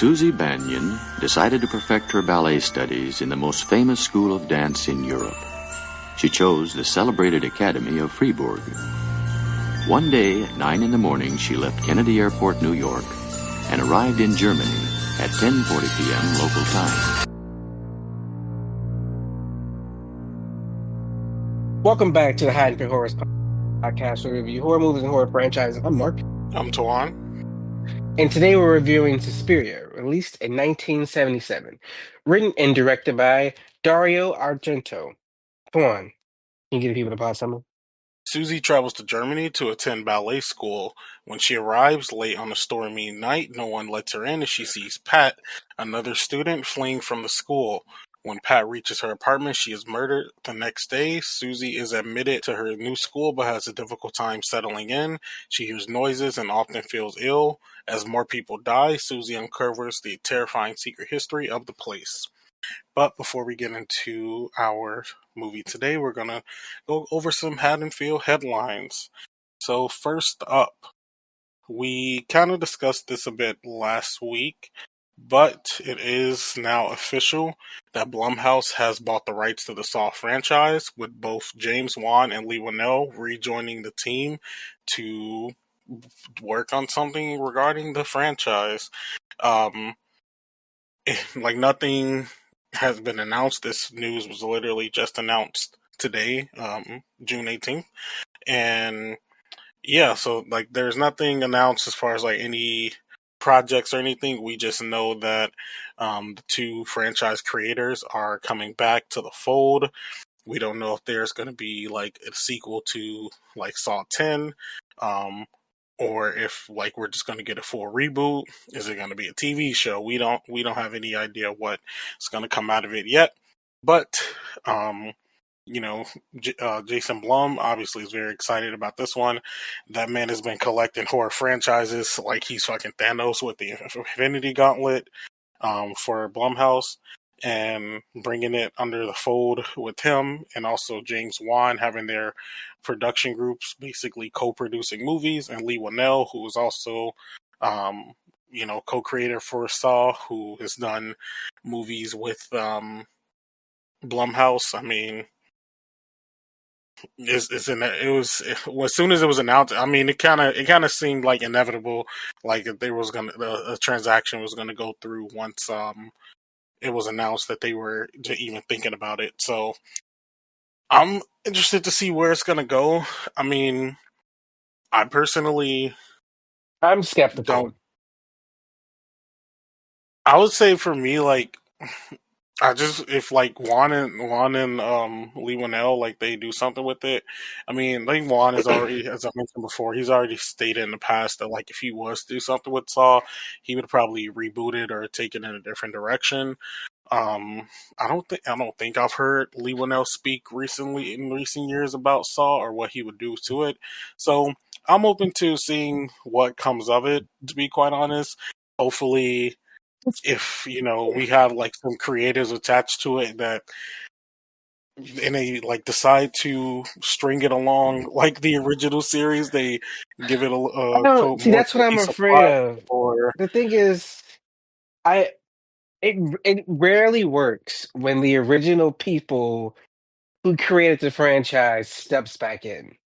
Susie Banyan decided to perfect her ballet studies in the most famous school of dance in Europe. She chose the celebrated Academy of Fribourg. One day at 9 in the morning, she left Kennedy Airport, New York, and arrived in Germany at 10:40 p.m. local time. Welcome back to the Hide and Pick Horrors podcast, where we review horror movies and horror franchises. I'm Mark, I'm Tuan. and today we're reviewing Suspiria, released in 1977, written and directed by Dario Argento. Tuan, can you give the people the plot summary? Susie travels to Germany to attend ballet school. When she arrives late on a stormy night, no one lets her in and she sees Pat, another student, fleeing from the school. When Pat reaches her apartment, she is murdered. The next day, Susie is admitted to her new school but has a difficult time settling in. She hears noises and often feels ill. As more people die, Susie uncovers the terrifying secret history of the place. But before we get into our movie today, we're going to go over some Haddonfield headlines. So, first up, we kind of discussed this a bit last week, but it is now official that Blumhouse has bought the rights to the Saw franchise, with both James Wan and Lee Winnell rejoining the team to work on something regarding the franchise. Like nothing has been announced. This news was literally just announced today, June 18th. And yeah, so like there's nothing announced as far as like any projects or anything. We just know that the two franchise creators are coming back to the fold. We don't know if there's going to be like a sequel to like Saw 10. Or if like we're just going to get a full reboot. Is it going to be a TV show? We don't have any idea what is going to come out of it yet. But Jason Blum obviously is very excited about this one. That man has been collecting horror franchises like he's fucking Thanos with the Infinity Gauntlet for Blumhouse, and bringing it under the fold with him, and also James Wan having their production groups basically co-producing movies, and Lee Winnell, who is also co-creator for Saw, who has done movies with Blumhouse. I mean, as soon as it was announced, I mean, it kind of seemed like inevitable, like there was a transaction was gonna go through once it was announced that they were even thinking about it. So I'm interested to see where it's gonna go. I mean, I personally I'm skeptical. don't. I would say for me, like, I just if like Juan and Lee Winnell, like they do something with it. I mean, I think Juan is already, as I mentioned before, he's already stated in the past that like if he was to do something with Saw, he would probably reboot it or take it in a different direction. I don't think I've heard Lee Winnell speak recently in recent years about Saw or what he would do to it. So I'm open to seeing what comes of it. To be quite honest, hopefully, if we have like some creatives attached to it that and they like decide to string it along like the original series, they give it I a don't see. more That's what I'm cohesive afraid plot, of. or The thing is, I it rarely works when the original people who created the franchise steps back in.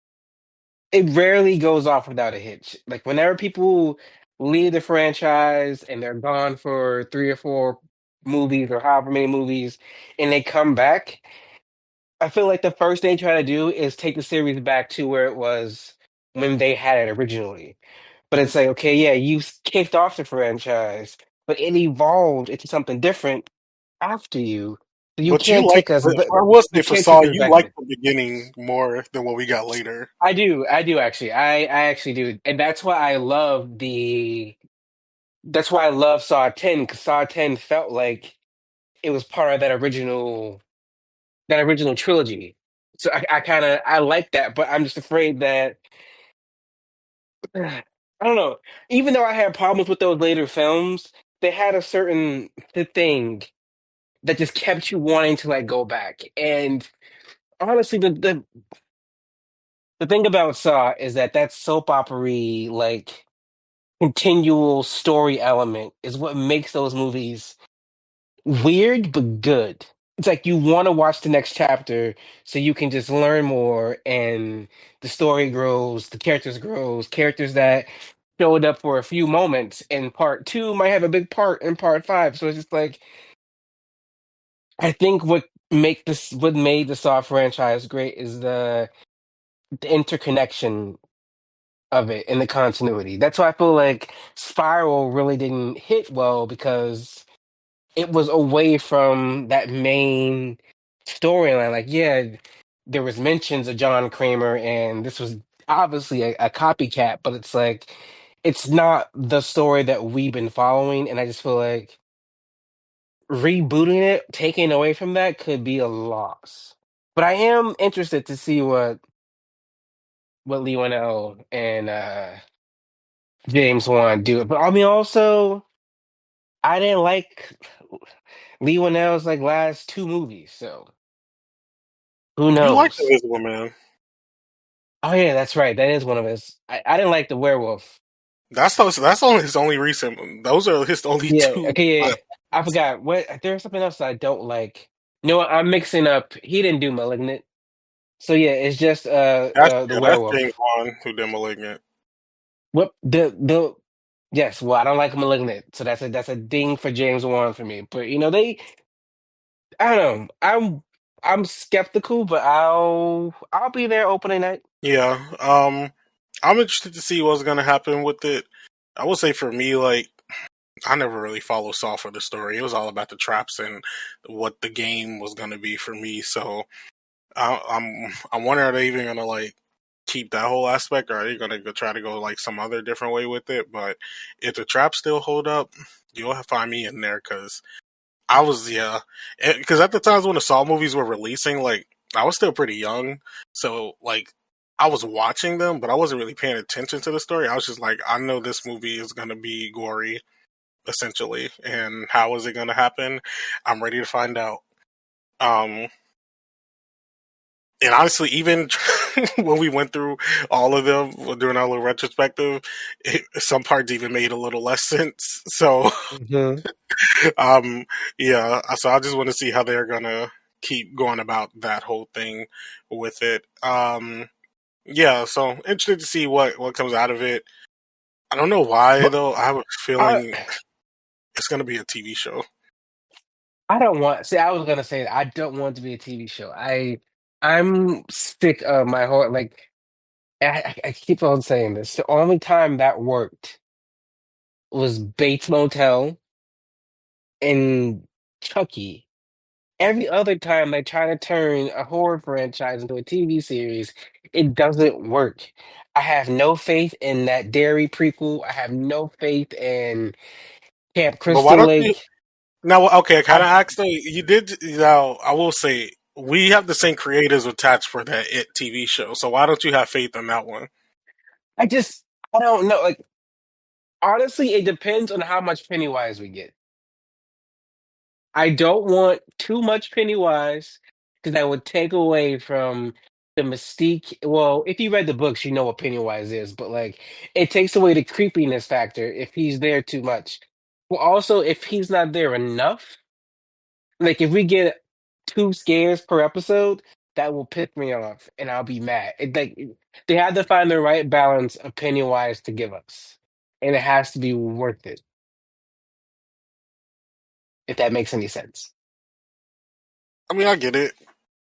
It rarely goes off without a hitch. Like whenever people leave the franchise and they're gone for 3 or 4 movies or however many movies, and they come back, I feel like the first thing they try to do is take the series back to where it was when they had it originally. But it's like, okay, yeah, you kicked off the franchise, but it evolved into something different after you. So you but you can't like, take us, I will you say for can't Saw, take us you back like in. the beginning more than what we got later. I do actually. I actually do, and that's why I love Saw 10, because Saw 10 felt like it was part of that original trilogy. So I kind of I like that, but I'm just afraid that I don't know. Even though I had problems with those later films, they had a certain thing that just kept you wanting to like go back. And honestly, the thing about Saw is that soap opera like continual story element is what makes those movies weird but good. It's like you want to watch the next chapter so you can just learn more and the story grows, the characters grows, characters that showed up for a few moments in part two might have a big part in part five. So it's just like I think what made the Saw franchise great is the interconnection of it and the continuity. That's why I feel like Spiral really didn't hit well because it was away from that main storyline. Like, yeah, there was mentions of John Kramer, and this was obviously a copycat, but it's like it's not the story that we've been following, and I just feel like rebooting it, taking away from that, could be a loss. But I am interested to see what Lee L and James Wan do. But I mean, also, I didn't like Lee L's like last two movies, so who You like the knows? Invisible Man? Oh yeah, that's right. That is one of his. I didn't like the werewolf. That's only his only recent. Those are his only Yeah. two. Okay. Yeah. I forgot. What? There's something else I don't like. No, I'm mixing up. He didn't do Malignant. So yeah, it's just the That's James werewolf. Wan who did *Malignant*. What the yes. Well, I don't like Malignant, so that's a ding for James Wan for me. But you know they. I don't know. I'm skeptical, but I'll be there opening night. Yeah. I'm interested to see what's gonna happen with it. I will say for me, like I never really followed Saw for the story. It was all about the traps and what the game was gonna be for me. So I'm wondering, are they even gonna like keep that whole aspect, or are they gonna try to go like some other different way with it? But if the traps still hold up, you'll find me in there because I was because at the times when the Saw movies were releasing, like I was still pretty young, so like I was watching them, but I wasn't really paying attention to the story. I was just like, I know this movie is gonna be gory, essentially, and how is it gonna happen? I'm ready to find out. Um, and honestly, even when we went through all of them during our little retrospective, some parts even made a little less sense. So, Hmm. um, yeah. So I just want to see how they're gonna keep going about that whole thing with it. Yeah. So interested to see what comes out of it. I don't know why But though. I have a I feeling it's gonna be a TV show. I don't want. See, I was gonna say that I don't want it to be a TV show. I'm sick of my whole like. I keep on saying this. The only time that worked was Bates Motel and Chucky. Every other time they try to turn a horror franchise into a TV series, it doesn't work. I have no faith in that Dairy prequel. I have no faith in Camp But why Crystal don't you? Lake. Now, okay, kind I of asked though. You did now. I will say we have the same creators attached for that It TV show. So why don't you have faith in that one? I just I don't know. Like honestly, it depends on how much Pennywise we get. I don't want too much Pennywise because that would take away from the mystique. Well, if you read the books, you know what Pennywise is, but like it takes away the creepiness factor if he's there too much. Well, also if he's not there enough, like if we get two scares per episode, that will piss me off and I'll be mad. They have to find the right balance of Pennywise to give us, and it has to be worth it. If that makes any sense. I mean, I get it,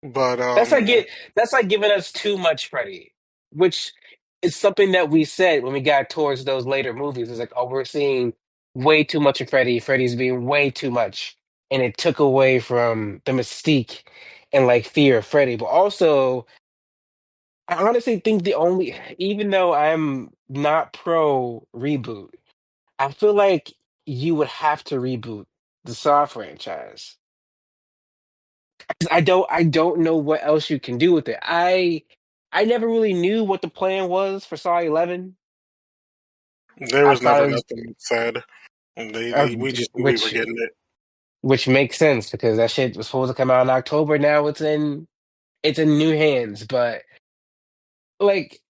but That's like get that's like giving us too much Freddy, which is something that we said when we got towards those later movies. It's like, oh, we're seeing way too much of Freddy. Freddy's being way too much, and it took away from the mystique and like fear of Freddy. But also, I honestly think even though I'm not pro reboot, I feel like you would have to reboot the Saw franchise. 'Cause I don't know what else you can do with it. I never really knew what the plan was for Saw 11. there I was thought never it was nothing said. And uh, we just knew we were which getting it. which makes sense because that shit was supposed to come out in October. Now it's in new hands. But like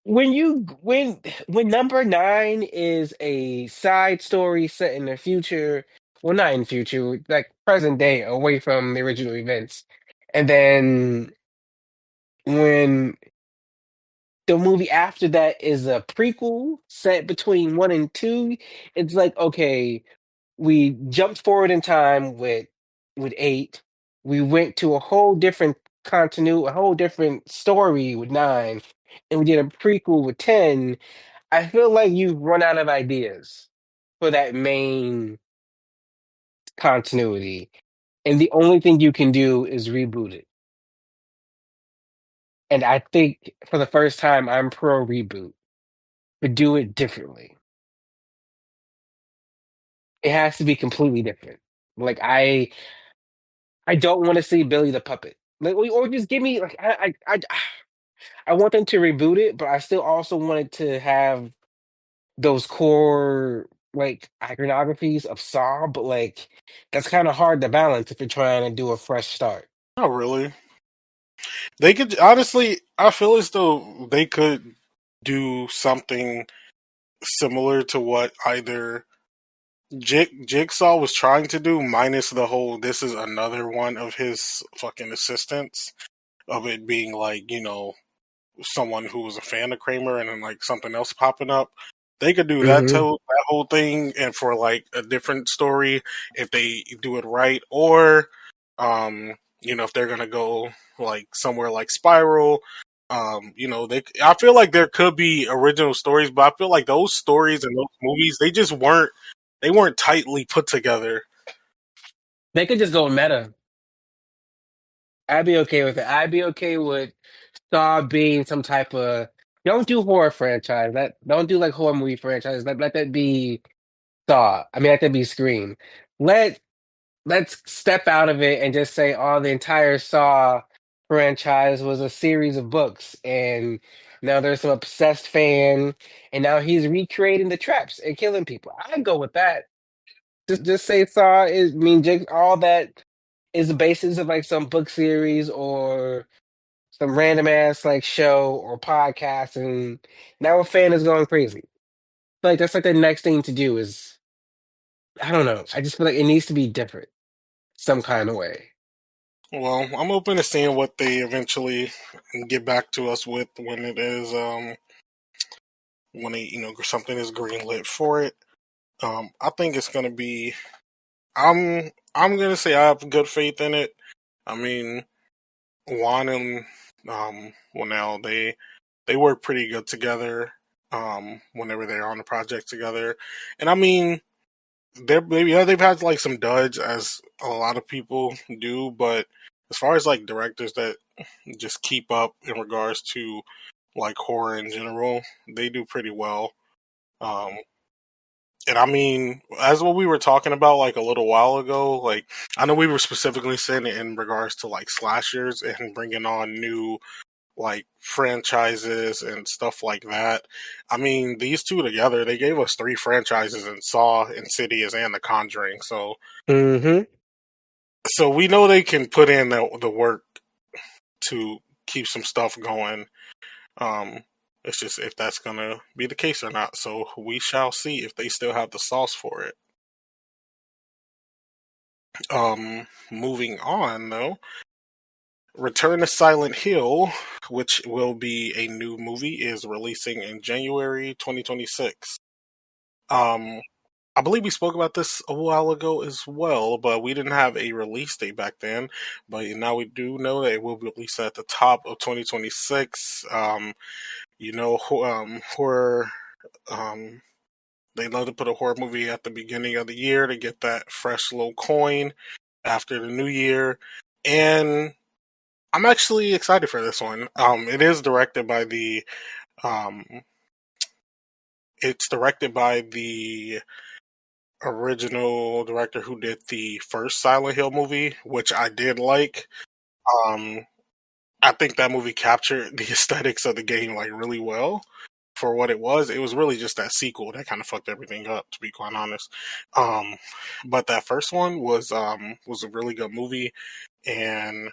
when number nine is a side story set in the future, well, not in the future, like present day, away from the original events, and then when the movie after that is a prequel set between one and two, it's like, okay, we jumped forward in time with eight. We went to a whole different continuity, a whole different story with nine, and we did a prequel with 10. I feel like you've run out of ideas for that main continuity, and the only thing you can do is reboot it. And I think for the first time, I'm pro reboot, but do it differently. It has to be completely different. Like I don't want to see Billy the Puppet. Like, or just give me like I want them to reboot it, but I still also wanted to have those core like iconographies of Saw, but like that's kind of hard to balance if you're trying to do a fresh start. Not really. They could honestly. I feel as though they could do something similar to what either Jigsaw was trying to do, minus the whole. This is another one of his fucking assistants. Of it being like, someone who was a fan of Kramer and then like something else popping up. They could do Hmm. that whole thing and for like a different story if they do it right, or if they're gonna go like somewhere like Spiral. I feel like there could be original stories, but I feel like those stories and those movies, they weren't tightly put together. They could just go meta. I'd be okay with it. I'd be okay with Saw being some type of don't do horror franchise. Don't do like horror movie franchise. Let that be Saw. I mean, let that be Scream. Let let's step out of it and just say, oh, the entire Saw franchise was a series of books, and now there's some obsessed fan, and now he's recreating the traps and killing people. I'd go with that. Just say Saw is I mean Jake, all that is the basis of like some book series or some random ass like show or podcast, and now a fan is going crazy. Like that's like the next thing to do is I don't know. I just feel like it needs to be different some kind of way. Well, I'm open to seeing what they eventually get back to us with when it is when something is greenlit for it. I think it's gonna be. I'm gonna say I have good faith in it. I mean, Juan and now they work pretty good together. Whenever they're on the project together, and I mean, they've had like some duds as a lot of people do, but as far as like directors that just keep up in regards to like horror in general, they do pretty well. Um, and I mean, as what we were talking about like a little while ago, like I know we were specifically saying it in regards to like slashers and bringing on new like franchises and stuff like that. I mean, these two together, they gave us three franchises in Saw, Insidious, and The Conjuring. Hmm. So we know they can put in the work to keep some stuff going. Um, it's just if that's gonna be the case or not. So we shall see if they still have the sauce for it. Moving on though, Return to Silent Hill, which will be a new movie, is releasing in January 2026. Um, I believe we spoke about this a while ago as well, but we didn't have a release date back then. But now we do know that it will be released at the top of 2026. Horror. Um, they love to put a horror movie at the beginning of the year to get that fresh little coin after the new year. And I'm actually excited for this one. It is directed by the um, it's directed by the original director who did the first Silent Hill movie, which I did like. Um, I think that movie captured the aesthetics of the game like really well for what it was. It was really just that sequel that kind of fucked everything up, to be quite honest. Um, but that first one was a really good movie, and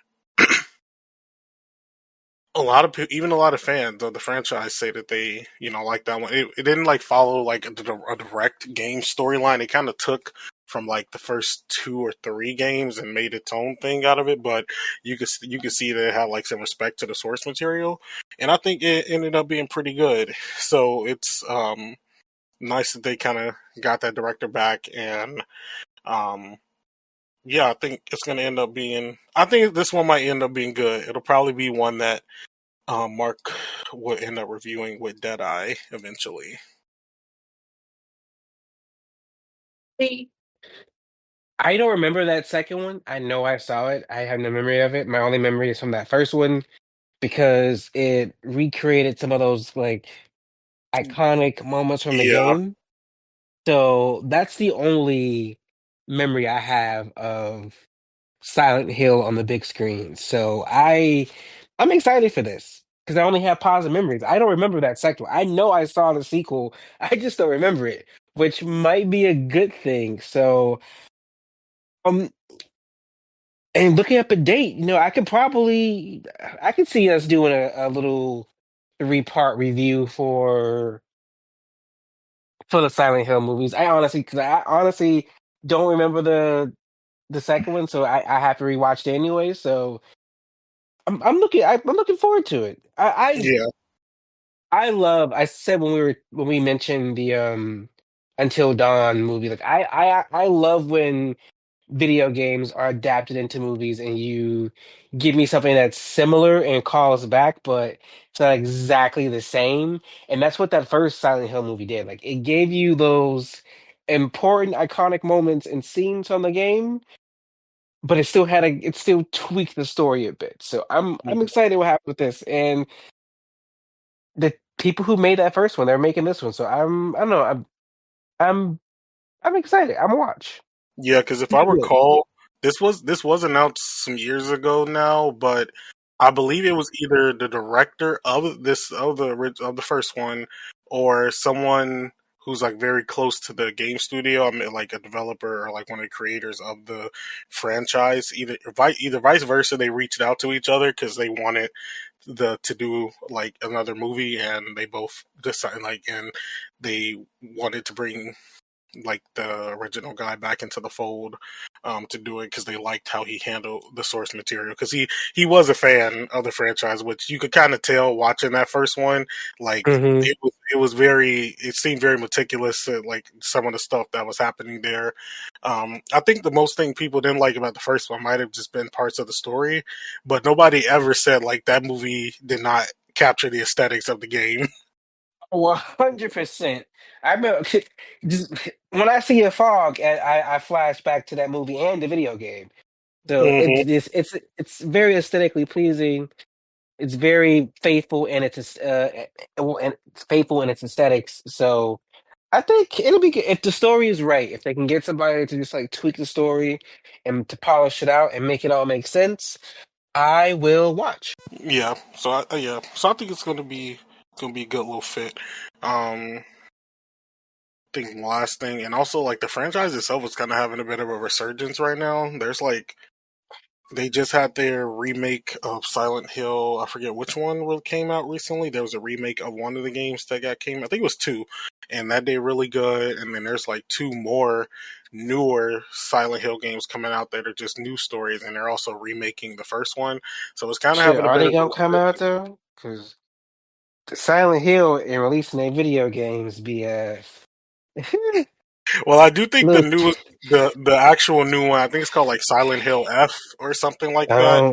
a lot of people, even a lot of fans of the franchise, say that they, like that one. It didn't like follow like a direct game storyline. It kind of took from like the first two or three games and made its own thing out of it. But you could see that it had like some respect to the source material, and I think it ended up being pretty good. So it's nice that they kind of got that director back, and um, yeah, I think it's going to end up being. I think this one might end up being good. It'll probably be one that Mark will end up reviewing with Deadeye eventually. I don't remember that second one. I know I saw it. I have no memory of it. My only memory is from that first one because it recreated some of those like iconic moments from the Yeah, game. So that's the only memory I have of Silent Hill on the big screen. So I'm excited for this because I only have positive memories. I don't remember that second one. I know I saw the sequel. I just don't remember it, which might be a good thing. So um and looking up a date, I could see us doing a little 3-part review for the Silent Hill movies. Because I honestly don't remember the second one, so I have to rewatch it anyway. So I'm looking forward to it. yeah, I said when we mentioned the Until Dawn movie, like I love when video games are adapted into movies and you give me something that's similar and calls back, but it's not exactly the same. And that's what that first Silent Hill movie did. Like it gave you those important iconic moments and scenes from the game, but it still tweaked the story a bit. So I'm mhm. excited what happened with this. And the people who made that first one, they're making this one. So I don't know, I'm I'm excited. I'm gonna watch. Yeah. Because if I Pretty good. recall, this was announced some years ago now, but I believe it was either the director of of the first one or someone who's like very close to the game studio. I mean, like a developer or like one of the creators of the franchise. Either vice versa, they reached out to each other because they wanted to do like another movie, and they both decided and they wanted to bring like the original guy back into the fold to do it because they liked how he handled the source material because he was a fan of the franchise, which you could kind of tell watching that first one. Like Hmm. it seemed very meticulous, like some of the stuff that was happening there. I think the most thing people didn't like about the first one might have just been parts of the story, but nobody ever said like that movie did not capture the aesthetics of the game. 100%. I remember just when I see a fog, I flash back to that movie and the video game. So Hmm. it's very aesthetically pleasing. It's very faithful in and it's faithful in its aesthetics. So I think it'll be good if the story is right. If they can get somebody to just like tweak the story and to polish it out and make it all make sense, I will watch. So I think it's gonna be a good little fit. Think last thing, and also like the franchise itself is kind of having a bit of a resurgence right now. There's like they just had their remake of Silent Hill. I forget which one really came out recently. There was a remake of one of the games that got came. I think it was two, and that did really good. And then there's like two more newer Silent Hill games coming out that are just new stories, and they're also remaking the first one. So it's kind of Shit, having a are bit they of a gonna come out resurgence. though? Because Silent Hill and releasing their video games be Well, I do think the look. newest, the actual new one, I think it's called like Silent Hill F or something like that.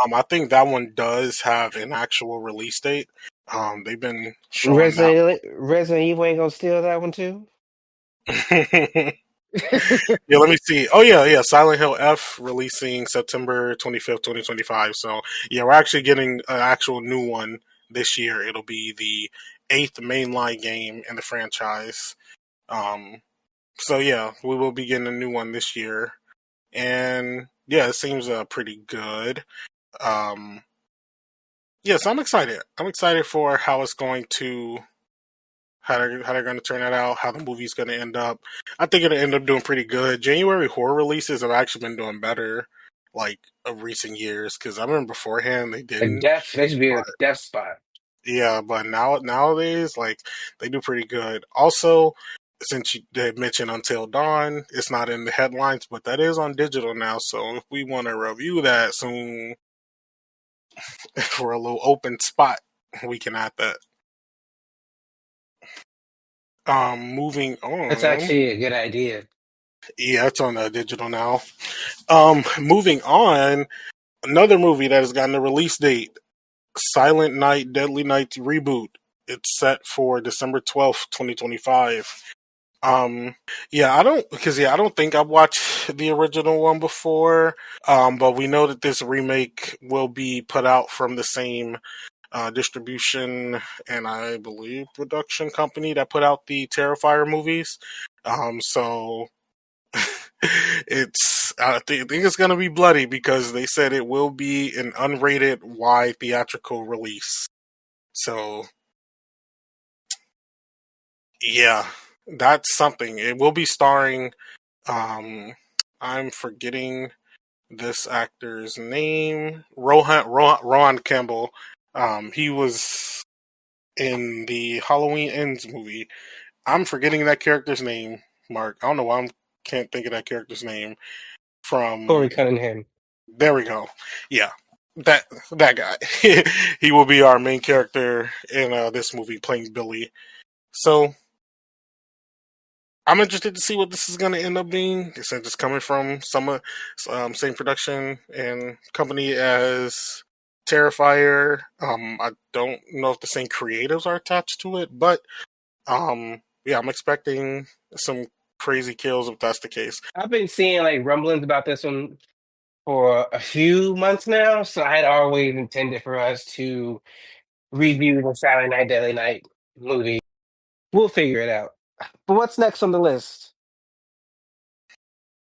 Um, I think that one does have an actual release date. They've been showing that. Resident Evil ain't gonna steal that one too. Yeah, let me see. Oh yeah, yeah, Silent Hill F releasing September 25th, 2025. So yeah, we're actually getting an actual new one this year. It'll be the eighth mainline game in the franchise. Um, so yeah, we will be getting a new one this year, and yeah, it seems pretty good. Um, yeah, so I'm excited. I'm excited for how it's going to how they're going to turn it out, how the movie's going to end up. I think it'll end up doing pretty good. January horror releases have actually been doing better like of recent years because I remember beforehand they A didn't. death, they should be a death spot. Yeah, but nowadays, like they do pretty good. Also, since you did mention Until Dawn, it's not in the headlines, but that is on digital now. So if we want to review that soon for a little open spot, we can add that. Moving That's on. actually a good idea. Yeah, it's on digital now. Moving on. Another movie that has gotten a release date: Silent Night, Deadly Night reboot. It's set for December 12th, 2025. Um, I don't think I've watched the original one before. But we know that this remake will be put out from the same distribution and I believe production company that put out the Terrifier movies. So I think it's gonna be bloody because they said it will be an unrated wide theatrical release. So yeah, that's something. It will be starring um I'm forgetting this actor's name. Rohan Campbell. He was in the Halloween Ends movie. I'm forgetting that character's name, Mark. I don't know why I can't think of that character's name. Corey From Cunningham. there we go. Yeah, that that guy. He will be our main character in this movie, playing Billy. So I'm interested to see what this is going to end up being. Since it's coming from some same production and company as Terrifier. I don't know if the same creatives are attached to it, but yeah, I'm expecting some crazy kills if that's the case. I've been seeing like rumblings about this one for a few months now, so I had always intended for us to review the Saturday Night Deadly Night movie. We'll figure it out. But what's next on the list?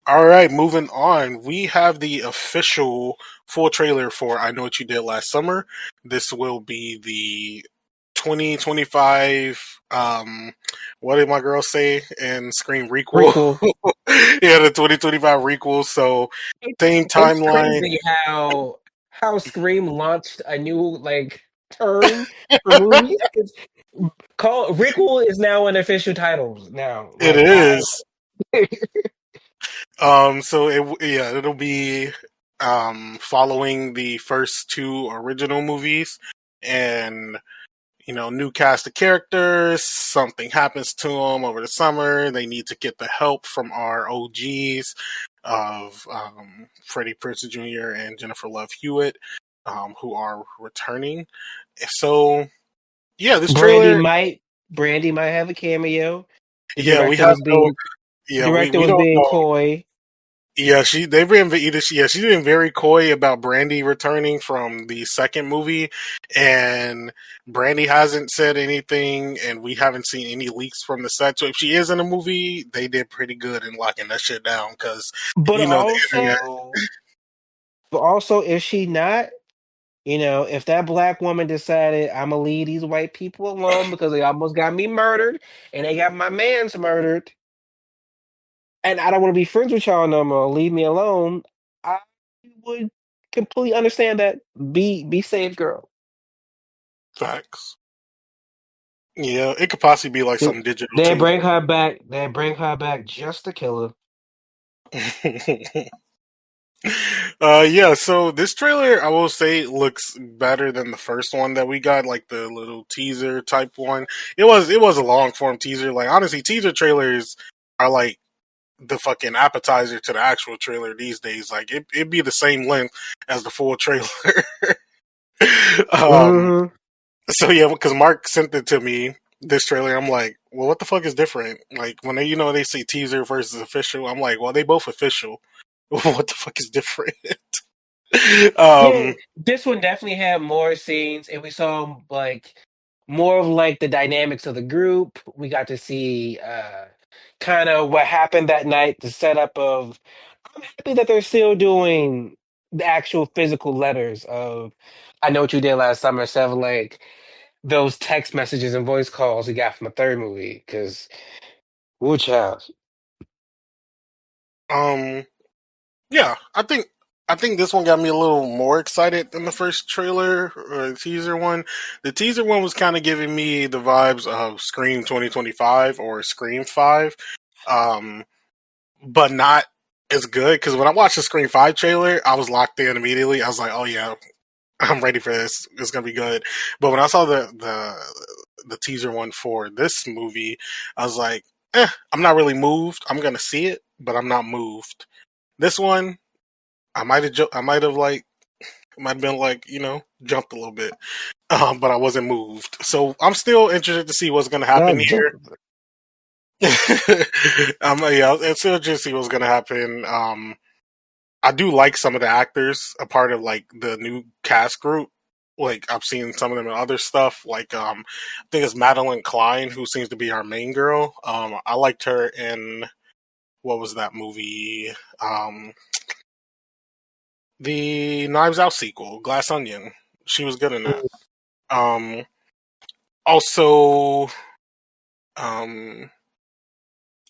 All right, moving on. We have the official full trailer for I Know What You Did Last Summer. This will be the 2025 what did my girl say in Scream requel? Prequel. Yeah, the 2025 requel. So same It's timeline. crazy how Scream launched a new like term for movies. It's called Rickle is now an official title now. It Like I is. So it'll be following the first two original movies and new cast of characters. Something happens to them over the summer. They need to get the help from our OGs of Freddie Prinze Jr. and Jennifer Love Hewitt, who are returning. So yeah, this Brandy trailer. might Brandy might have a cameo. The Yeah, we director have was no. being the Yeah, director we was don't being know. coy. Yeah, they've been either yeah, she's been very coy about Brandy returning from the second movie, and Brandy hasn't said anything, and we haven't seen any leaks from the set. So if she is in a movie, they did pretty good in locking that shit down because But the internet. also but also if she not, if that black woman decided I'm gonna leave these white people alone because they almost got me murdered and they got my man's murdered, and I don't want to be friends with y'all no more. Leave me alone. I would completely understand that. Be safe, girl. Facts. Yeah, it could possibly be like They, something digital they too. bring her back. They bring her back just to kill her. Yeah, so this trailer, I will say, looks better than the first one that we got, like the little teaser type one. It was a long form teaser. Like honestly, teaser trailers are like the fucking appetizer to the actual trailer these days. Like it'd be the same length as the full trailer. um, Hmm. so yeah, because Mark sent it to me. This trailer, I'm like, well, what the fuck is different? Like when they say teaser versus official, I'm like, well, they both official. What the fuck is different? Yeah, um, this one definitely had more scenes, and we saw like more of like the dynamics of the group. We got to see kind of what happened that night, the setup of. I'm happy that they're still doing the actual physical letters of "I know what you did last summer," instead of like those text messages and voice calls we got from the third movie. Because, woo child. um, yeah, I think. I think this one got me a little more excited than the first trailer or the teaser one. The teaser one was kind of giving me the vibes of Scream 2025 or Scream 5, um, but not as good. Because when I watched the Scream 5 trailer, I was locked in immediately. I was like, oh yeah, I'm ready for this. It's gonna be good. But when I saw the teaser one for this movie, I was like, I'm not really moved. I'm gonna see it, but I'm not moved. This one, I might have like might have been like, jumped a little bit, but I wasn't moved. So I'm still interested to see what's going to happen Not jump. here. Yeah, I'm still interested to see what's going to happen. I do like some of the actors, a part of like the new cast group. Like I've seen some of them in other stuff. Like I think it's Madeline Klein, who seems to be our main girl. I liked her in what was that movie? The Knives Out sequel, Glass Onion. She was good in that. Um, also, um,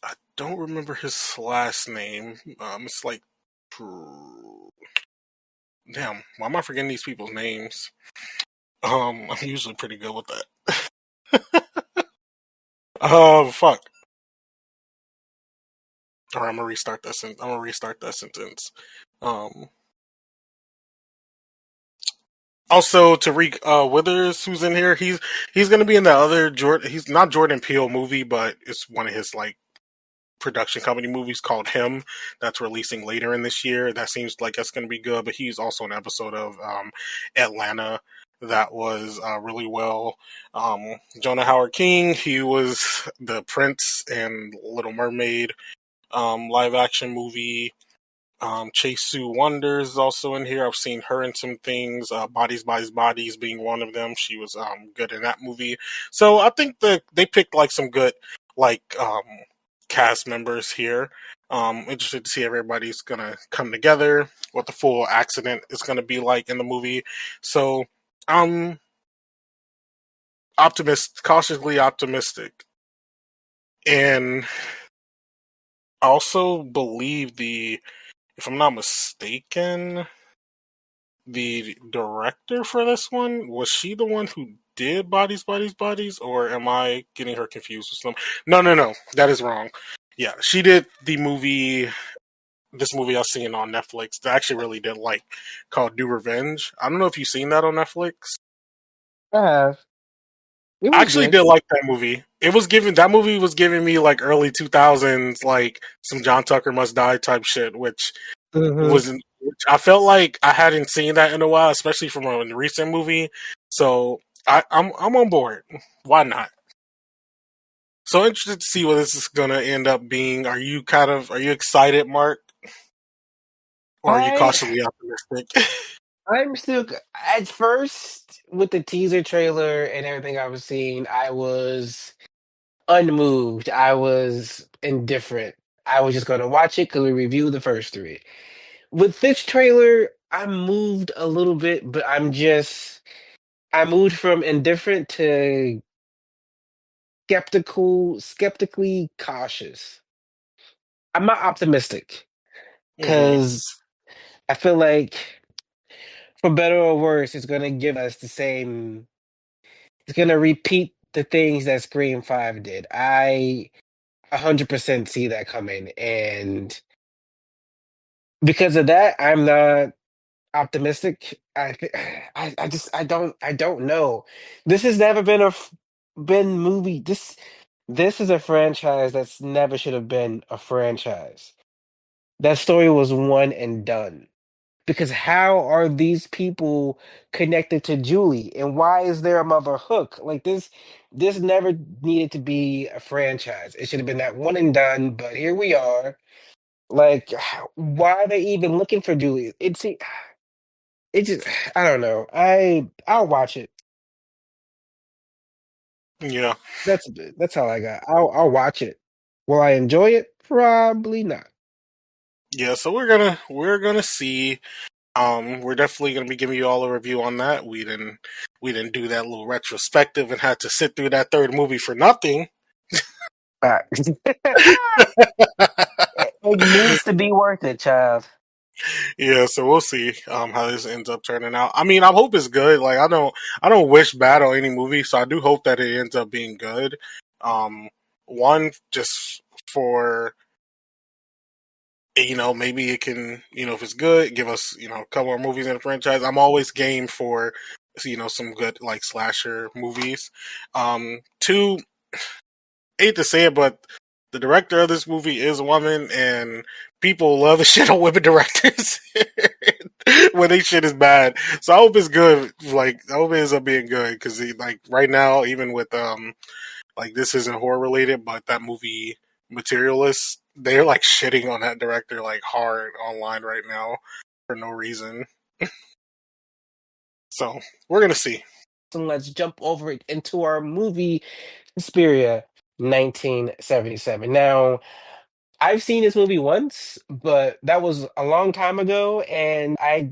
I don't remember his last name. It's like, damn, why am I forgetting these people's names? I'm usually pretty good with that. Fuck. All right, I'm gonna restart that sentence. I'm gonna restart that sentence. Um, Also, Tariq Withers, who's in here, he's gonna be in the other Jordan. He's not Jordan Peele movie, but it's one of his like production company movies called Him that's releasing later in this year. That seems like that's going to be good. But he's also an episode of Atlanta that was really well. Jonah Howard King, he was the Prince and Little Mermaid live action movie. Chase Sue Wonders is also in here. I've seen her in some things. Bodies, Bodies, Bodies being one of them. She was good in that movie. So I think that they picked like some good like cast members here. Interested to see everybody's gonna come together, what the full accident is gonna be like in the movie. So I'm cautiously optimistic, and I also believe if I'm not mistaken, the director for this one, was she the one who did Bodies, Bodies, Bodies, or am I getting her confused with some? No, that is wrong. Yeah, she did the movie. This movie I've seen on Netflix that I actually really did like, called Do Revenge. I don't know if you've seen that on Netflix. I have. It I was actually good. did like that movie. That movie was giving me like early 2000s, like some John Tucker Must Die type shit, which Mm-hmm. was I felt like I hadn't seen that in a while, especially from a recent movie. So I'm on board. Why not? So interested to see what this is gonna end up being. Are you excited, Mark, or are you I cautiously optimistic? I'm still at first with the teaser trailer and everything I was seeing. I was unmoved. I was indifferent. I was just going to watch it because we reviewed the first three. With this trailer, I'm moved a little bit, but I moved from indifferent to skeptically cautious. I'm not optimistic hmm because I feel like, for better or worse, it's going to give us the same. It's going to repeat the things that Scream 5 did. I 100% see that coming. And because of that, I'm not optimistic. I don't know. This has never been movie. This is a franchise that's never should have been a franchise. That story was one and done. Because how are these people connected to Julie, and why is there a mother hook? Like this never needed to be a franchise. It should have been that one and done. But here we are. Like, why are they even looking for Julie? It just I don't know. I'll watch it. Yeah, That's all I got. I'll watch it. Will I enjoy it? Probably not. yeah. So we're gonna see. We're definitely gonna be giving you all a review on that. We didn't do that little retrospective and had to sit through that third movie for nothing. Facts. It needs to be worth it, child. Yeah, so we'll see how this ends up turning out. I mean, I hope it's good. Like I don't wish bad on any movie, so I do hope that it ends up being good. Um, one just for maybe it can if it's good, give us a couple more movies in the franchise. I'm always game for some good like slasher movies. Two, hate to say it, but the director of this movie is a woman, and people love the shit on women directors when they shit is bad. So I hope it's good. Like I hope it ends up being good because like right now, even with like this isn't horror related, but that movie Materialist, they're like shitting on that director like hard online right now for no reason. So we're gonna see. And let's jump over it into our movie Suspiria 1977. Now, I've seen this movie once, but that was a long time ago, and I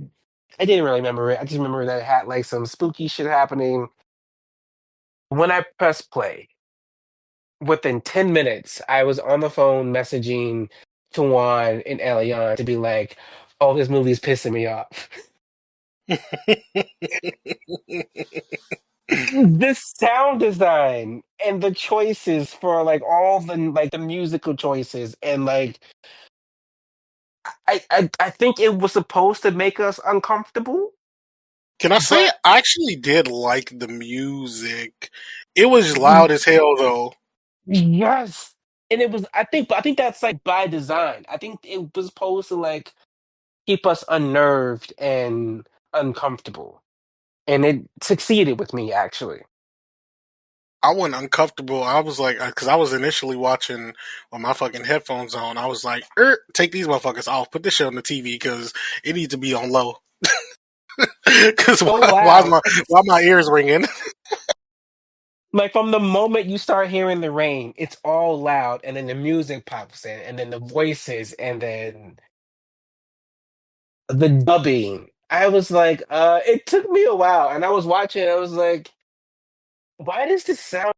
didn't really remember it. I just remember that it had like some spooky shit happening. When I pressed play, within 10 minutes, I was on the phone messaging Tawan and Elian to be like, oh, this movie's pissing me off. This sound design and the choices for like all the musical choices and like I think it was supposed to make us uncomfortable, Can I say but I actually did like the music? It was loud as hell though. yes. And it was I think that's like by design. I think it was supposed to like keep us unnerved and uncomfortable. And it succeeded with me actually. I went uncomfortable. I was like, because I was initially watching with my fucking headphones on. I was like, take these motherfuckers off. Put this shit on the TV because it needs to be on low. Because So why loud. why my ears ringing? Like from the moment you start hearing the rain, it's all loud, and then the music pops in, and then the voices, and then the dubbing. I was like, it took me a while, and I was watching. I was like, why does this sound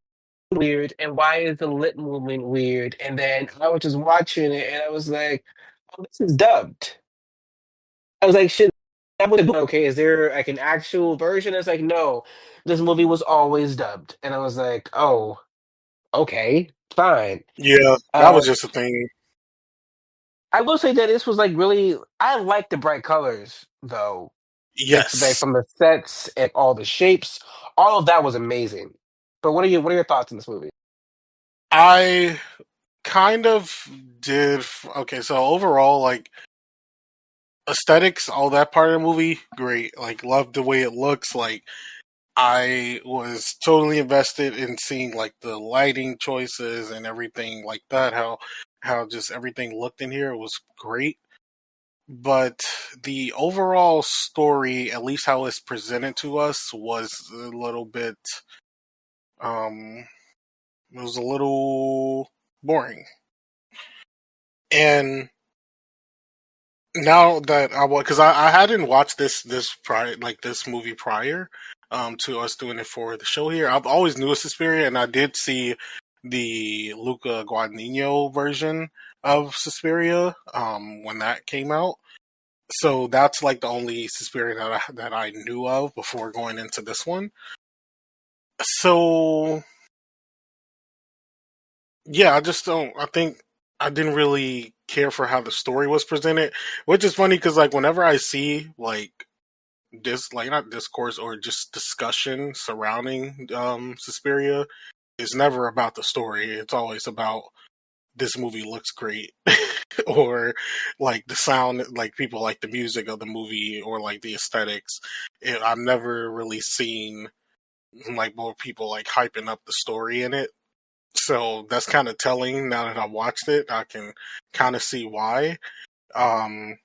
weird, and why is the lip movement weird? And then I was just watching it, and I was like, oh, this is dubbed. I was like, shit, that was okay. Is there like an actual version? It's like, no, this movie was always dubbed, and I was like, oh, okay, fine. Yeah, that Uh, was just a thing. I will say that this was like really. I like the bright colors though. It's like Yes, from the sets and all the shapes. All of that was amazing. But what are your thoughts on this movie? I kind of did. Okay, so overall, like aesthetics, all that part of the movie, great. Like, loved the way it looks. Like, I was totally invested in seeing like the lighting choices and everything like that. How just everything looked in here was great. But the overall story, at least how it's presented to us, was a little bit um it was a little boring. And now that because I hadn't watched this prior like this movie prior to us doing it for the show here. I've always knew of Suspiria, and I did see the Luca Guadagnino version of Suspiria when that came out. So that's like the only Suspiria that I knew of before going into this one. So yeah, I just don't. I think I didn't really care for how the story was presented, which is funny because like whenever I see like like not discourse or just discussion surrounding Suspiria, it's never about the story. It's always about this movie looks great or like the sound, like people like the music of the movie or like the aesthetics. I've never really seen like more people like hyping up the story in it. So that's kind of telling. Now that I watched it, I can kind of see why. Um,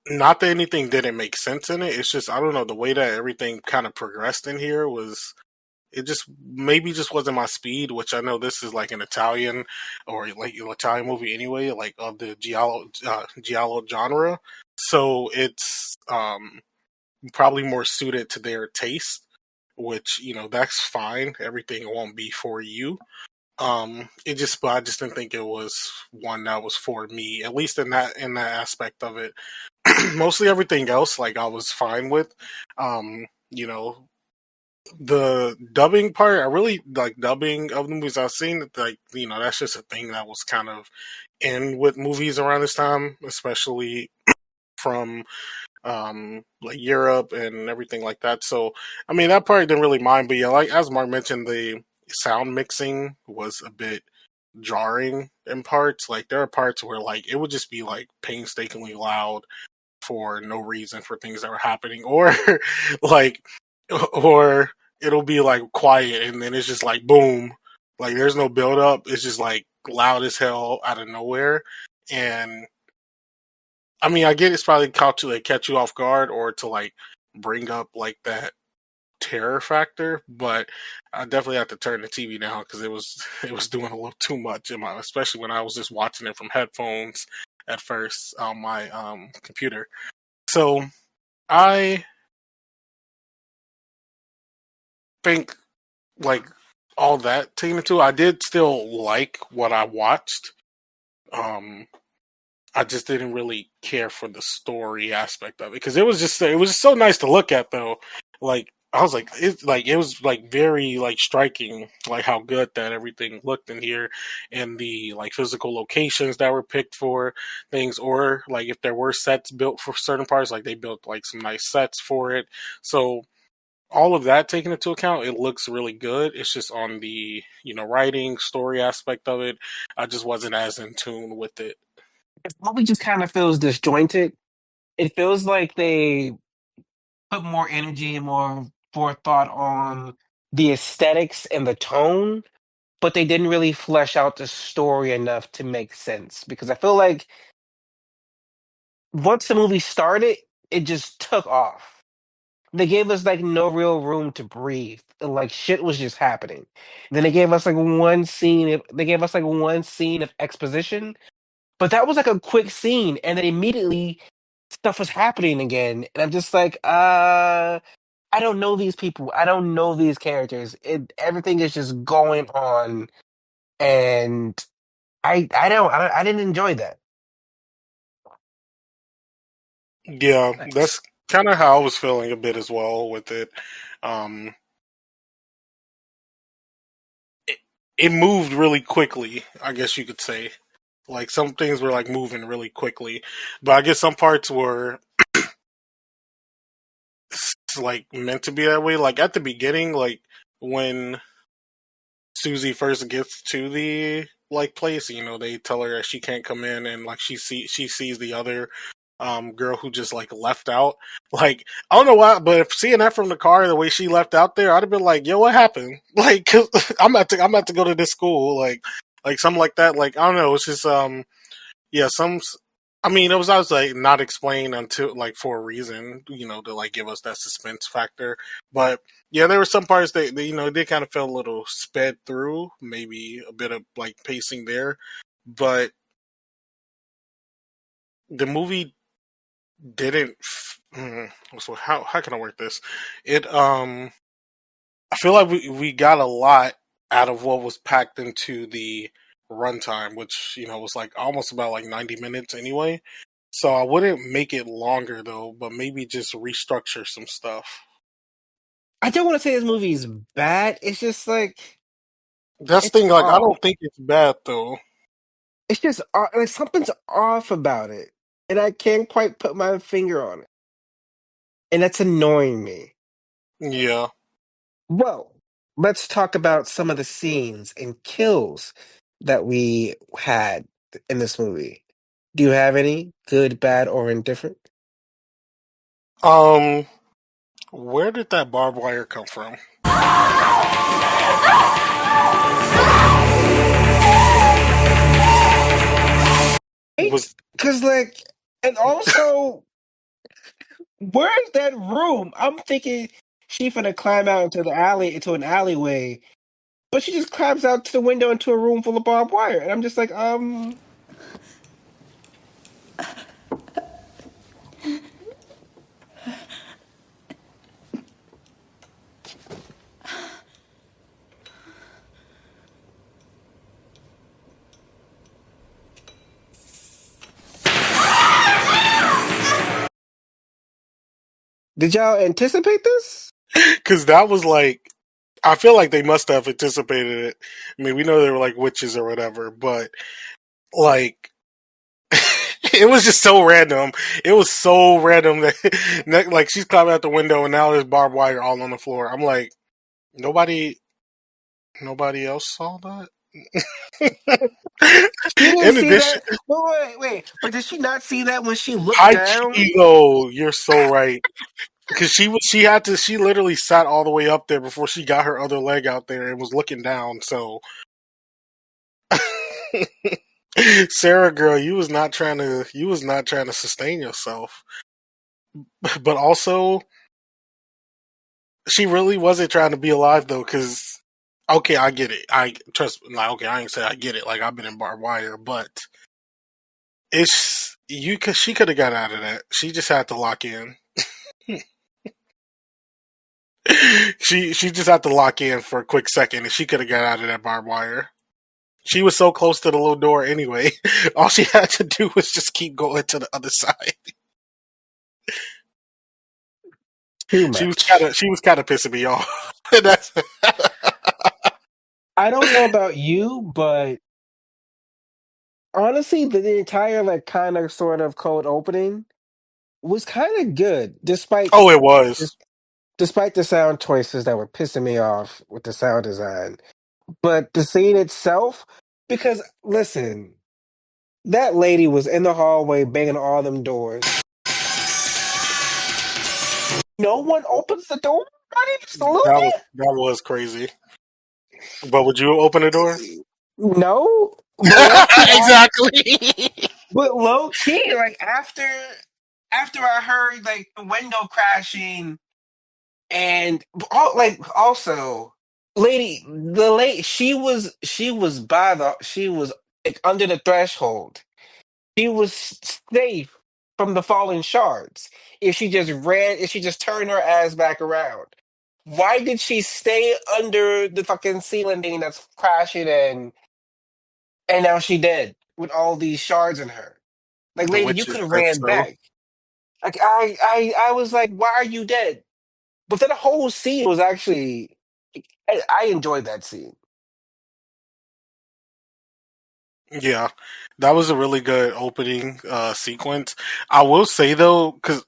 Not that anything didn't make sense in it. It's just I don't know, the way that everything kind of progressed in here was it just maybe just wasn't my speed. Which I know this is like an Italian or like an Italian movie anyway, like of the giallo genre. So it's probably more suited to their taste. Which that's fine. Everything won't be for you. But I just didn't think it was one that was for me, at least in that aspect of it. Mostly everything else, like I was fine with. You know, the dubbing part, I really like dubbing of the movies I've seen. Like, you know, that's just a thing that was kind of in with movies around this time, especially from like Europe and everything like that. So I mean that part I didn't really mind, but yeah, like as Mark mentioned, the sound mixing was a bit jarring in parts. Like there are parts where like it would just be like painstakingly loud for no reason for things that were happening, or like or it'll be like quiet and then it's just like boom, like there's no build up, it's just like loud as hell out of nowhere. And I mean, I get it's probably caught to like catch you off guard or to like bring up like that terror factor, but I definitely have to turn the TV down because it was doing a little too much in my, especially when I was just watching it from headphones at first on my computer. So I think like all that taken into, I did still like what I watched. Um, I just didn't really care for the story aspect of it because it was just so nice to look at though. Like I was like it was like very like striking like how good that everything looked in here and the like physical locations that were picked for things, or like if there were sets built for certain parts, like they built like some nice sets for it. So all of that taken into account, it looks really good. It's just on the, you know, writing story aspect of it, I just wasn't as in tune with it. It probably just kind of feels disjointed. It feels like they put more energy and more forethought on the aesthetics and the tone, but they didn't really flesh out the story enough to make sense. Because I feel like once the movie started, it just took off. They gave us like no real room to breathe. Like shit was just happening. Then they gave us like one scene. They gave us like one scene of exposition, but that was like a quick scene, and then immediately stuff was happening again. And I'm just like, I don't know these people. I don't know these characters. Everything is just going on, and I didn't enjoy that. Yeah, Thanks. that's kind of how I was feeling a bit as well with it. Um, it, it moved really quickly, I guess you could say. Like some things were like moving really quickly, but I guess some parts were like meant to be that way. Like at the beginning, like when Susie first gets to the like place, you know, they tell her that she can't come in, and like she sees the other girl who just like left out. Like I don't know why, but if seeing that from the car, the way she left out there, I'd have been like, "Yo, what happened?" Like, 'cause I'm about to go to this school, like something like that. Like I don't know, it's just yeah, I mean, it was like not explained until like for a reason, you know, to like give us that suspense factor. But yeah, there were some parts that you know they kind of felt a little sped through, maybe a bit of like pacing there. But the movie didn't. So how can I work this? It I feel like we got a lot out of what was packed into the runtime, which you know was like almost about like 90 minutes anyway. So I wouldn't make it longer though, but maybe just restructure some stuff. I don't want to say this movie is bad. It's just like That's the it's thing. Like I off. don't think it's bad though. It's just like something's off about it, and I can't quite put my finger on it, and that's annoying me. Yeah. Well, let's talk about some of the scenes and kills that we had in this movie. Do you have any good, bad, or indifferent? Um. Where did that barbed wire come from? Right? Was Because like, and also, where's that room? I'm thinking she finna climb out into an alleyway, but she just climbs out to the window into a room full of barbed wire, and I'm just like, Did y'all anticipate this? Because that was like, I feel like they must have anticipated it. I mean, we know they were like witches or whatever, but like, it was just so random. It was so random that, like, she's climbing out the window and now there's barbed wire all on the floor. I'm like, nobody, nobody else saw that. She didn't In see addition, that. Wait. But did she not see that when she looked high down? key though, you're so right. Because she literally sat all the way up there before she got her other leg out there and was looking down. So, Sarah, girl, you was not trying to sustain yourself. But also, she really wasn't trying to be alive though. Because, okay, I get it. I trust. Like, okay, I ain't say I get it. Like, I've been in barbed wire, but it's you. Cause she could have got out of that. She just had to lock in. She just had to lock in for a quick second, and she could have got out of that barbed wire. She was so close to the little door anyway. All she had to do was just keep going to the other side. Too much. She was kind of pissing me off. That's I don't know about you, but honestly, the entire like kind of sort of cold opening was kind of good, oh, it was. despite the sound choices that were pissing me off with the sound design. But the scene itself, because listen, that lady was in the hallway banging all them doors. No one opens the door. Not even That was crazy. But would you open the door? Looney. No, but low key, Exactly. but low key, like after I heard like the window crashing and like also, the lady, she was by she was like under the threshold. She was safe from the falling shards. If she just turned her ass back around. Why did she stay under the fucking ceiling thing that's crashing and now she dead with all these shards in her? Like, The lady, you witches could have said ran so. back. Like, I was like, why are you dead? But then the whole scene was actually, I enjoyed that scene. Yeah, that was a really good opening sequence. I will say though, because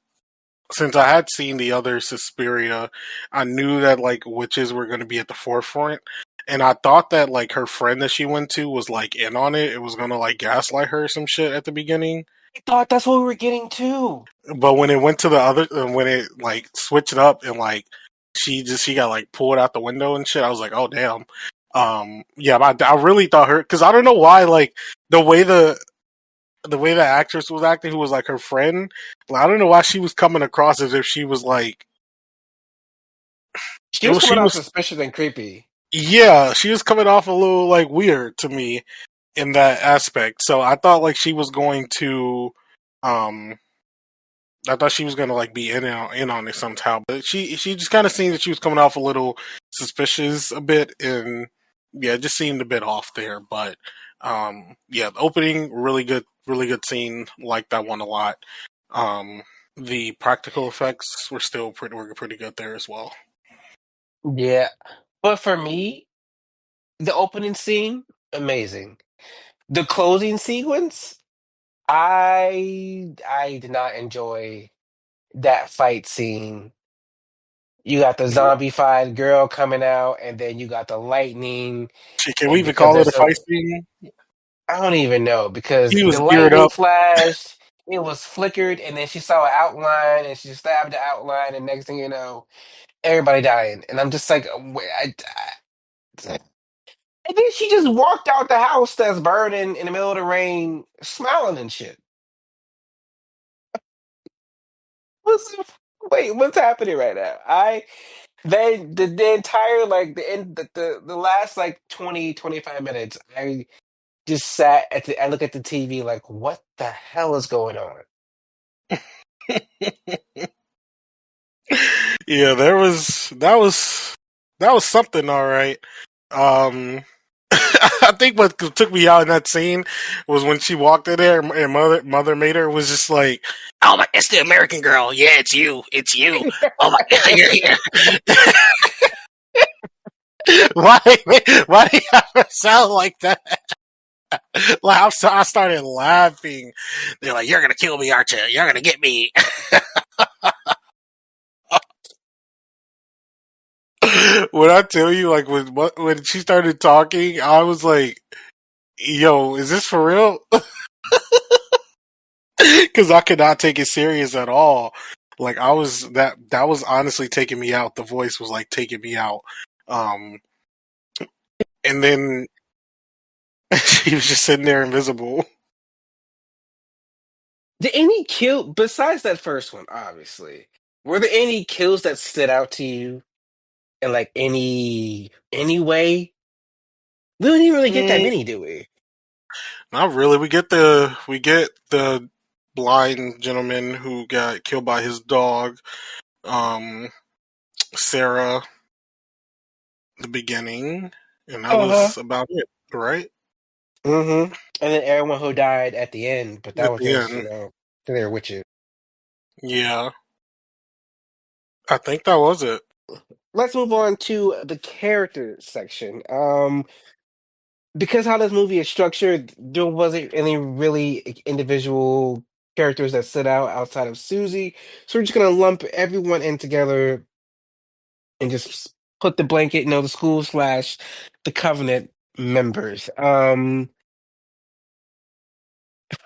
since I had seen the other Suspiria, I knew that like witches were going to be at the forefront, and I thought that like her friend that she went to was like in on it. It was going to like gaslight her or some shit at the beginning. I thought that's what we were getting to. But when it went to the other, when it like switched up and like she got like pulled out the window and shit, I was like, oh damn. Yeah, I really thought her because I don't know why like the way the way the actress was acting, who was like her friend, like, I don't know why she was coming across as if she was like She it was was coming she off was suspicious and creepy. yeah, she was coming off a little like weird to me in that aspect. So I thought like she was going to um I thought she was gonna like be in on it somehow, but she just kind of seemed that she was coming off a little suspicious a bit, and yeah, it just seemed a bit off there. But yeah, the opening really good scene. Like that one a lot. Um, the practical effects were pretty good there as well. Yeah. But for me, the opening scene, amazing. The closing sequence, I did not enjoy that fight scene. You got the zombified girl coming out, and then you got the lightning, Shit, can we and even because call it a there's a fight scene? I don't even know because He the was geared lightning up. flashed, it was flickered, and then she saw an outline, and she stabbed the outline, and next thing you know, everybody dying, and I'm just like, wait, and then she just walked out the house that's burning in the middle of the rain, smiling and shit. What's wait, what's happening right now? The entire like the end the last like 20-25 minutes, I just sat I look at the TV like, what the hell is going on? Yeah, that was something, all right. Um, I think what took me out in that scene was when she walked in there and mother Mater was just like, "Oh my, it's the American girl. Yeah, it's you. Oh my, you're here. why, why do you have to sound like that?" Like I started laughing. They're like, "You're gonna kill me, aren't you? You're gonna get me." When I tell you, like when she started talking, I was like, "Yo, is this for real?" Because I could not take it serious at all. Like I was that was honestly taking me out. The voice was like taking me out. Um, and then she was just sitting there invisible. Did any kill besides that first one? Obviously, were there any kills that stood out to you in like any way? We don't even really get that Mm, many, do we? not really. We get the blind gentleman who got killed by his dog. Um, Sarah, the beginning, and that Uh huh. was about it, right? Mm-hmm. And then everyone who died at the end, but that At was the just end, they're witches. yeah, I think that was it. Let's move on to the character section. Because how this movie is structured, there wasn't any really individual characters that stood out outside of Susie. So we're just gonna lump everyone in together and just put the blanket, the school slash the Covenant members.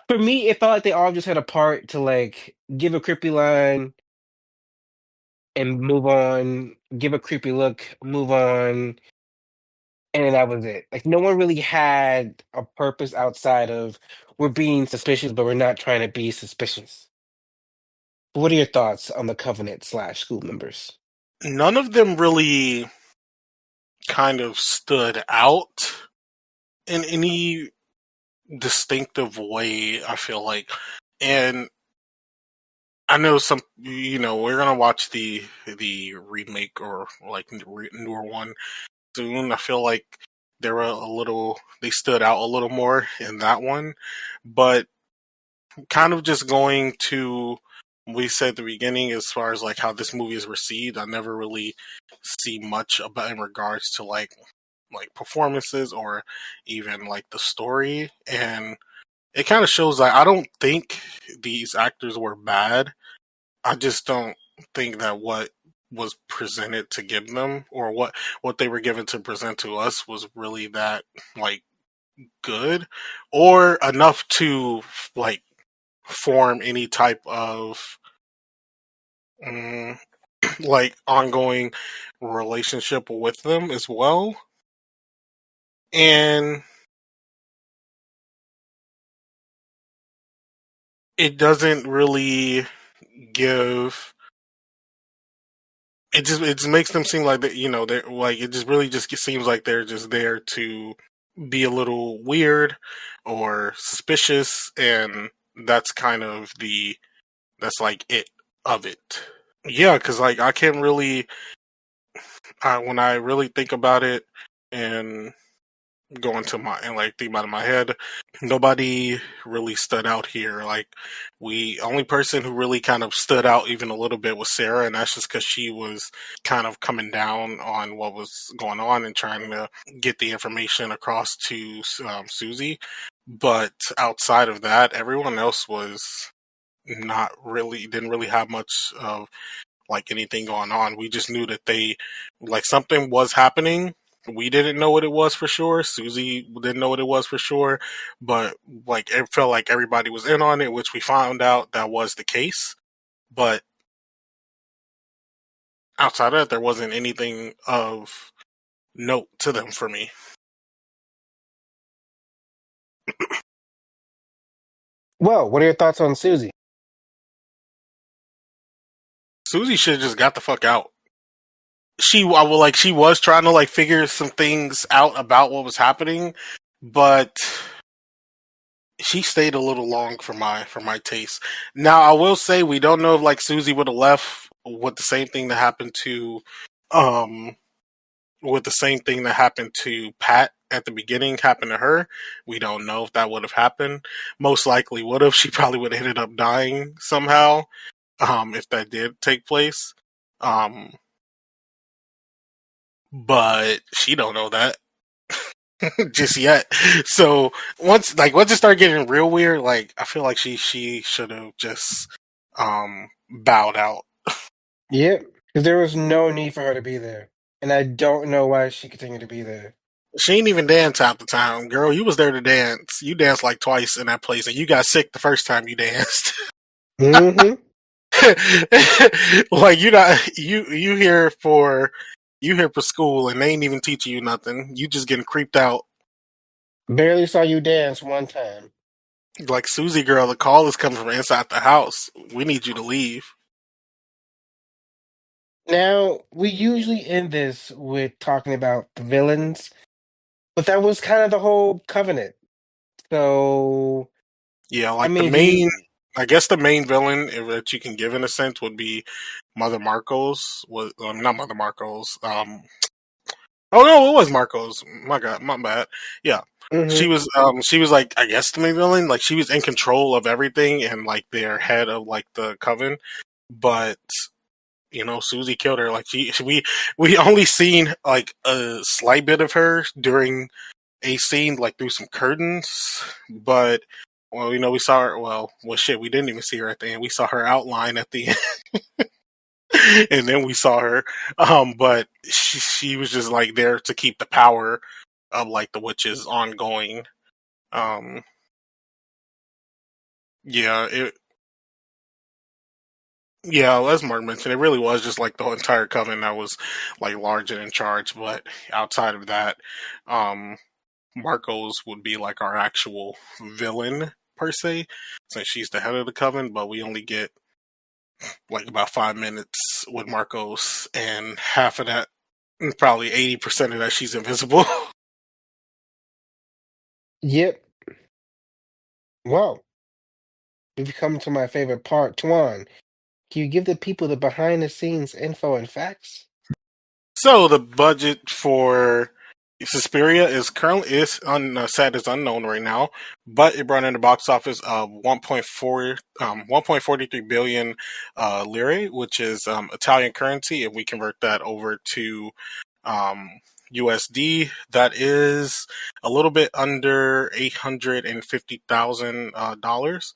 For me, it felt like they all just had a part to like give a creepy line and move on, give a creepy look, move on, and then that was it. Like no one really had a purpose outside of we're being suspicious, but we're not trying to be suspicious. What are your thoughts on the Covenant slash school members? None of them really kind of stood out in any distinctive way, I feel like. And I know we're gonna watch the remake or like newer one soon. I feel like they stood out a little more in that one, but kind of just going to we said at the beginning as far as like how this movie is received. I never really see much about in regards to like performances or even like the story, and it kind of shows like I don't think these actors were bad. I just don't think that what was presented to give them or what they were given to present to us was really that like good or enough to like form any type of mm, like ongoing relationship with them as well. And it doesn't really give it just makes them seem like they're like it just really just seems like they're just there to be a little weird or suspicious, and that's kind of that's like it of it. Yeah, because like I can't really when I really think about it and go into my and like think about it in my head, nobody really stood out here. Like we only person who really kind of stood out even a little bit was Sarah, and that's just because she was kind of coming down on what was going on and trying to get the information across to Susie. But outside of that, everyone else was not really didn't really have much of like anything going on. We just knew that they like something was happening. We didn't know what it was for sure. Susie didn't know what it was for sure, but like it felt like everybody was in on it, which we found out that was the case. But outside of that, there wasn't anything of note to them for me. Well, what are your thoughts on Susie? Susie should have just got the fuck out. She was trying to like figure some things out about what was happening, but she stayed a little long for my taste. Now I will say we don't know if like Susie would have left with the same thing that happened to um with the same thing that happened to Pat. at the beginning happened to her. We don't know if that would have happened. Most likely would have. She probably would have ended up dying somehow, if that did take place. Um, but she don't know that just yet. So once it started getting real weird, like I feel like she should have just bowed out. Yep, because there was no need for her to be there, and I don't know why she continued to be there. She ain't even dance half the time, girl. You was there to dance. You danced like twice in that place, and you got sick the first time you danced. Mm-hmm. Like you here for school, and they ain't even teaching you nothing. You just getting creeped out. Barely saw you dance one time. Like Susie, girl, the call is coming from inside the house. We need you to leave. Now, we usually end this with talking about the villains, but that was kind of the whole covenant. So, Yeah, I like mean, do you? I guess the main villain that you can give in a sense would be Mother Marcos. Was not Mother Marcos. Oh no, it was Marcos. My God, my bad. Yeah, Mm-hmm. she was like I guess the main villain. Like she was in control of everything and like their head of like the coven. But Susie killed her. Like we only seen like a slight bit of her during a scene like through some curtains, but well, we saw her. Well, shit, we didn't even see her at the end. We saw her outline at the end, and then we saw her. But she was just like there to keep the power of like the witches ongoing. Um, yeah, yeah, as Mark mentioned, it really was just like the whole entire coven that was like large and in charge. But outside of that, um, Marcos would be like our actual villain per se, since she's the head of the coven. But we only get like about 5 minutes with Marcos, and half of that, probably 80% of that, she's invisible. Yep. Well, we've come to my favorite part, Tuan. Can you give the people the behind the scenes info and facts? So the budget for Suspiria set is unknown right now, but it brought in the box office of 1.43 billion lire, which is Italian currency. If we convert that over to um, USD, that is a little bit under $850,000.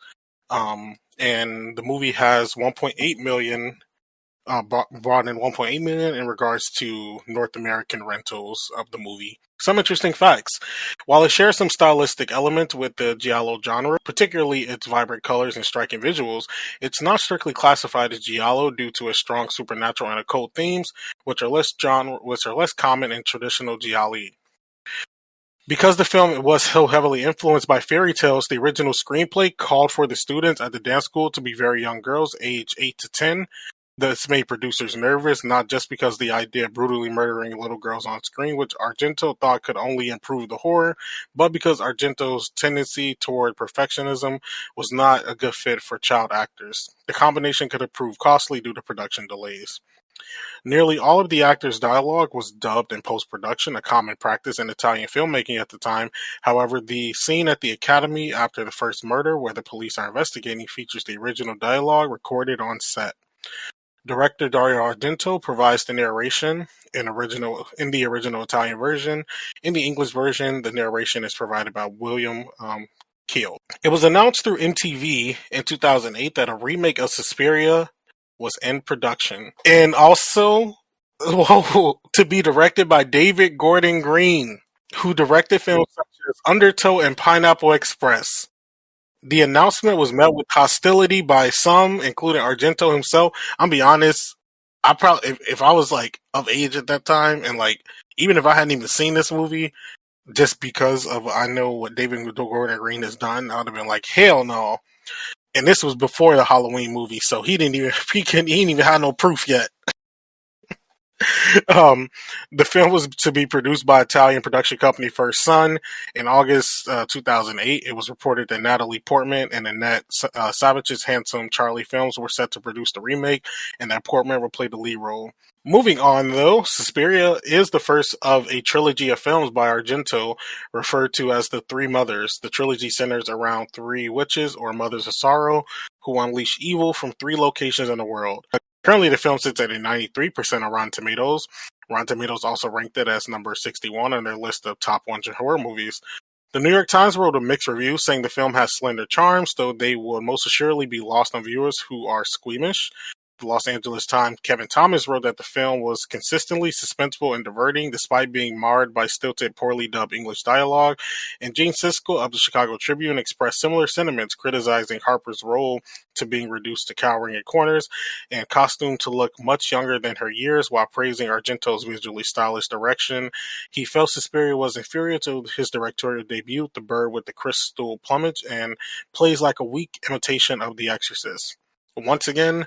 And the movie has 1.8 million brought in 1.8 million in regards to North American rentals of the movie. Some interesting facts. While it shares some stylistic elements with the giallo genre, particularly its vibrant colors and striking visuals, it's not strictly classified as giallo due to its strong supernatural and occult themes, which are less common in traditional gialli. Because the film was so heavily influenced by fairy tales, the original screenplay called for the students at the dance school to be very young girls, age 8 to 10. This made producers nervous, not just because the idea of brutally murdering little girls on screen, which Argento thought could only improve the horror, but because Argento's tendency toward perfectionism was not a good fit for child actors. The combination could have proved costly due to production delays. Nearly all of the actors' dialogue was dubbed in post-production, a common practice in Italian filmmaking at the time. However, the scene at the academy after the first murder, where the police are investigating, features the original dialogue recorded on set. Director Dario Argento provides the narration in the original Italian version. In the English version, the narration is provided by William Keel. It was announced through MTV in 2008 that a remake of Suspiria was in production, and also to be directed by David Gordon Green, who directed films such as Undertow and Pineapple Express. The announcement was met with hostility by some, including Argento himself. I'm be honest, I probably if I was like of age at that time, and like even if I hadn't even seen this movie, just because of I know what David Gordon Green has done, I would have been like, hell no. And this was before the Halloween movie, so he didn't even have no proof yet. Um, the film was to be produced by Italian production company First Sun in August 2008. It was reported that Natalie Portman and Annette Savage's Handsome Charlie Films were set to produce the remake, and that Portman would play the lead role. Moving on, though, Suspiria is the first of a trilogy of films by Argento, referred to as the Three Mothers. The trilogy centers around three witches, or mothers of sorrow, who unleash evil from three locations in the world. Currently, the film sits at a 93% on Rotten Tomatoes. Rotten Tomatoes also ranked it as number 61 on their list of top 100 horror movies. The New York Times wrote a mixed review saying the film has slender charms, though they will most assuredly be lost on viewers who are squeamish. The Los Angeles Times' Kevin Thomas wrote that the film was consistently suspenseful and diverting, despite being marred by stilted, poorly dubbed English dialogue. And Gene Siskel of the Chicago Tribune expressed similar sentiments, criticizing Harper's role to being reduced to cowering in corners and costumed to look much younger than her years, while praising Argento's visually stylish direction. He felt Suspiria was inferior to his directorial debut, The Bird with the Crystal Plumage, and plays like a weak imitation of The Exorcist. Once again,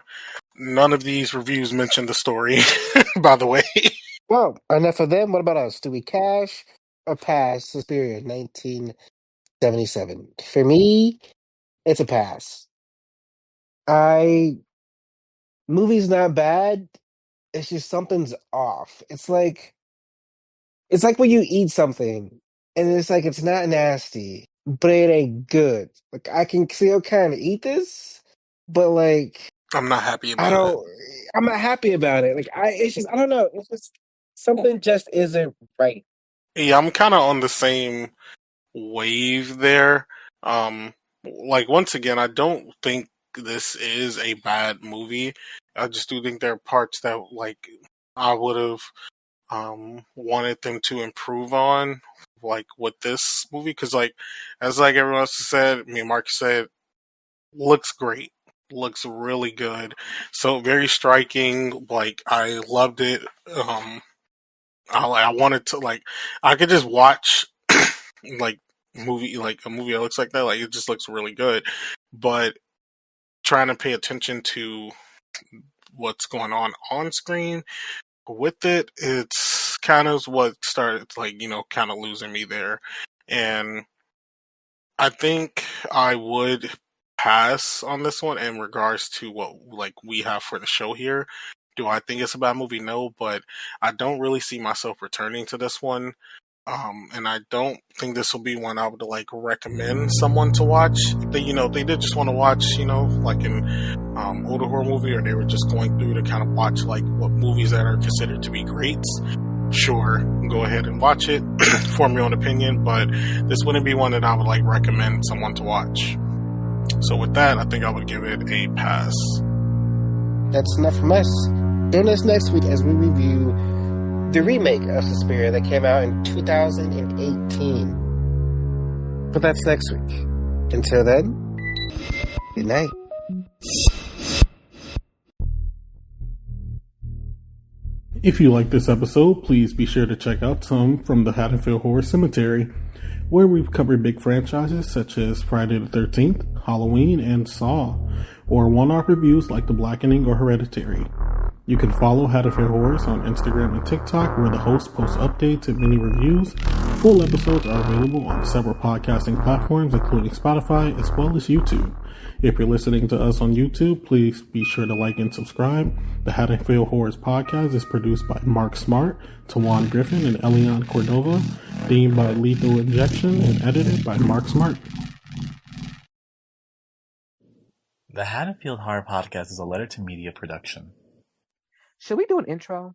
none of these reviews mention the story, by the way. Well, enough of them. What about us? Do we cash or pass Suspiria 1977? For me, it's a pass. Movie's not bad. It's just something's off. It's like when you eat something and it's like it's not nasty, but it ain't good. Like I can still kind of eat this, but like I'm not happy I about it. don't. I'm not happy about it. It's just I don't know. It's just something just isn't right. Yeah, I'm kind of on the same wave there. Like, once again, I don't think this is a bad movie. I just do think there are parts that, like, I would have wanted them to improve on, like, with this movie. Because, like, as like everyone else said, me and Mark said, looks great. Looks really good. So very striking. Like, I loved it. I wanted to, like, I could just watch like like a movie that looks like that. Like, it just looks really good. But trying to pay attention to what's going on screen with it, it's kind of what started, like, kind of losing me there. And I think I would pass on this one in regards to what, like, we have for the show here. Do I think it's a bad movie? No, but I don't really see myself returning to this one. And I don't think this will be one I would, like, recommend someone to watch. If they did just want to watch, like an older horror movie, or they were just going through to kind of watch, like, what movies that are considered to be greats. Sure, go ahead and watch it, form your own opinion, but this wouldn't be one that I would, like, recommend someone to watch. So with that, I think I would give it a pass. That's enough from us. Join us next week as we review the remake of Suspiria that came out in 2018. But that's next week. Until then, good night. If you like this episode, please be sure to check out some from the Haddonfield Horror Cemetery, where we've covered big franchises such as Friday the 13th, Halloween, and Saw, or one-off reviews like The Blackening or Hereditary. You can follow Haddonfield Horrors on Instagram and TikTok, where the host posts updates and mini reviews. Full episodes are available on several podcasting platforms, including Spotify, as well as YouTube. If you're listening to us on YouTube, please be sure to like and subscribe. The Haddonfield Horrors podcast is produced by Mark Smart, Tawan Griffin, and Elian Cordova, themed by Lethal Injection, and edited by Mark Smart. The Haddonfield Horror Podcast is a Letter to Media production. Should we do an intro?